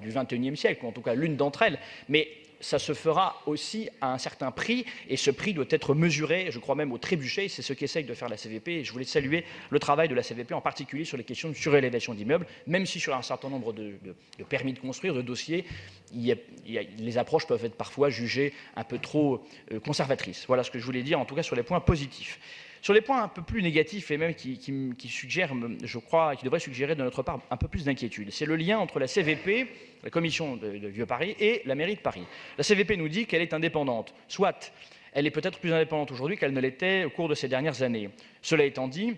du XXIe siècle, ou en tout cas l'une d'entre elles, mais ça se fera aussi à un certain prix, et ce prix doit être mesuré, je crois même au trébuchet, c'est ce qu'essaye de faire la CVP, et je voulais saluer le travail de la CVP, en particulier sur les questions de surélévation d'immeubles, même si sur un certain nombre de permis de construire, de dossiers, les approches peuvent être parfois jugées un peu trop conservatrices. Voilà ce que je voulais dire, en tout cas sur les points positifs. Sur les points un peu plus négatifs et même qui suggèrent, je crois, qui devraient suggérer de notre part un peu plus d'inquiétude, c'est le lien entre la CVP, la commission de Vieux-Paris, et la mairie de Paris. La CVP nous dit qu'elle est indépendante. Soit, elle est peut-être plus indépendante aujourd'hui qu'elle ne l'était au cours de ces dernières années. Cela étant dit,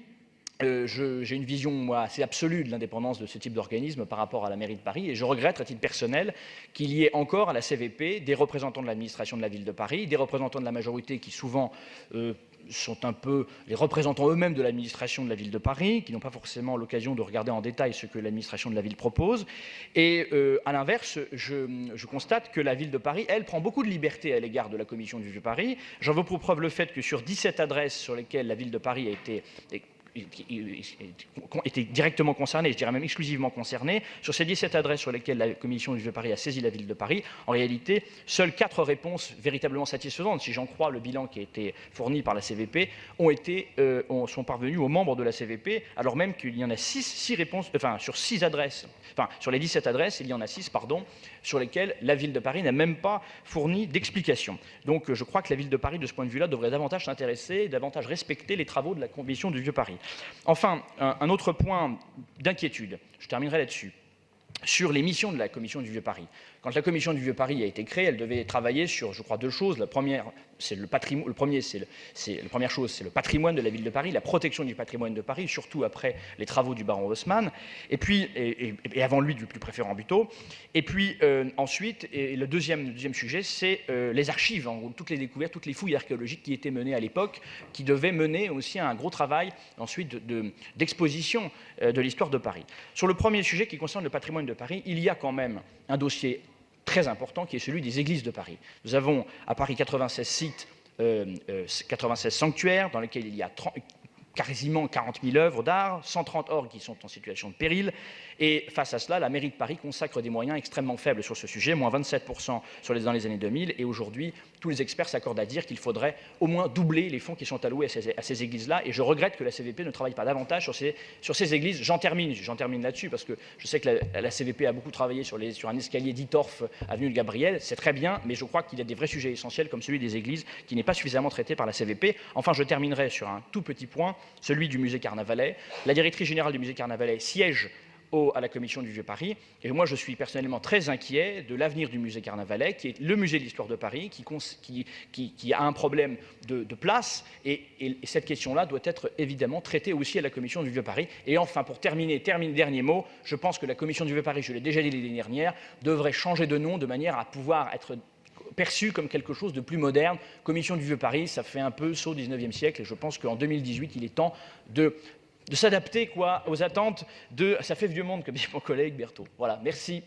j'ai une vision moi, assez absolue de l'indépendance de ce type d'organisme par rapport à la mairie de Paris, et je regrette à titre personnel qu'il y ait encore à la CVP des représentants de l'administration de la ville de Paris, des représentants de la majorité qui souvent sont un peu les représentants eux-mêmes de l'administration de la ville de Paris, qui n'ont pas forcément l'occasion de regarder en détail ce que l'administration de la ville propose. Et à l'inverse, je constate que la ville de Paris, elle, prend beaucoup de liberté à l'égard de la commission du Vieux-Paris. J'en veux pour preuve le fait que sur 17 adresses sur lesquelles la ville de Paris a été était directement concerné, je dirais même exclusivement concerné. Sur ces 17 adresses sur lesquelles la commission du Vieux-Paris a saisi la ville de Paris, en réalité, seules 4 réponses véritablement satisfaisantes, si j'en crois le bilan qui a été fourni par la CVP, sont parvenues aux membres de la CVP, alors même qu'il y en a 6 réponses, sur 6 adresses, sur les 17 adresses, il y en a 6, sur lesquelles la ville de Paris n'a même pas fourni d'explication. Donc je crois que la ville de Paris, de ce point de vue-là, devrait davantage s'intéresser, davantage respecter les travaux de la commission du Vieux-Paris. Enfin, un autre point d'inquiétude, je terminerai là-dessus, sur les missions de la commission du Vieux-Paris. Quand la commission du Vieux-Paris a été créée, elle devait travailler sur, je crois, 2 choses. La première, c'est le patrimoine. La première chose, c'est le patrimoine de la ville de Paris, la protection du patrimoine de Paris, surtout après les travaux du baron Haussmann, et puis et avant lui du plus préfet Rambuteau. Et puis ensuite, le deuxième sujet, c'est les archives, en gros, toutes les découvertes, toutes les fouilles archéologiques qui étaient menées à l'époque, qui devaient mener aussi à un gros travail ensuite d'exposition de l'histoire de Paris. Sur le premier sujet qui concerne le patrimoine de Paris, il y a quand même un dossier très important qui est celui des églises de Paris. Nous avons à Paris 96 sites, 96 sanctuaires dans lesquels il y a quasiment 40 000 œuvres d'art, 130 orgues qui sont en situation de péril. Et face à cela, la mairie de Paris consacre des moyens extrêmement faibles sur ce sujet, moins 27% dans les années 2000. Et aujourd'hui, tous les experts s'accordent à dire qu'il faudrait au moins doubler les fonds qui sont alloués à ces églises-là. Et je regrette que la CVP ne travaille pas davantage sur ces églises. J'en termine là-dessus parce que je sais que la CVP a beaucoup travaillé sur un escalier d'Itorf, avenue de Gabriel. C'est très bien, mais je crois qu'il y a des vrais sujets essentiels comme celui des églises qui n'est pas suffisamment traité par la CVP. Enfin, je terminerai sur un tout petit point, celui du musée Carnavalet. La directrice générale du musée Carnavalet siège à la commission du Vieux-Paris. Et moi, je suis personnellement très inquiet de l'avenir du musée Carnavalet, qui est le musée de l'histoire de Paris, qui a un problème de place. Et cette question-là doit être évidemment traitée aussi à la commission du Vieux-Paris. Et enfin, pour terminer, dernier mot, je pense que la commission du Vieux-Paris, je l'ai déjà dit l'année dernière, devrait changer de nom de manière à pouvoir être perçu comme quelque chose de plus moderne. Commission du Vieux-Paris, ça fait un peu saut 19e siècle, et je pense qu'en 2018, il est temps de s'adapter aux attentes de... Ça fait vieux monde, comme dit mon collègue Berthaud. Voilà, merci.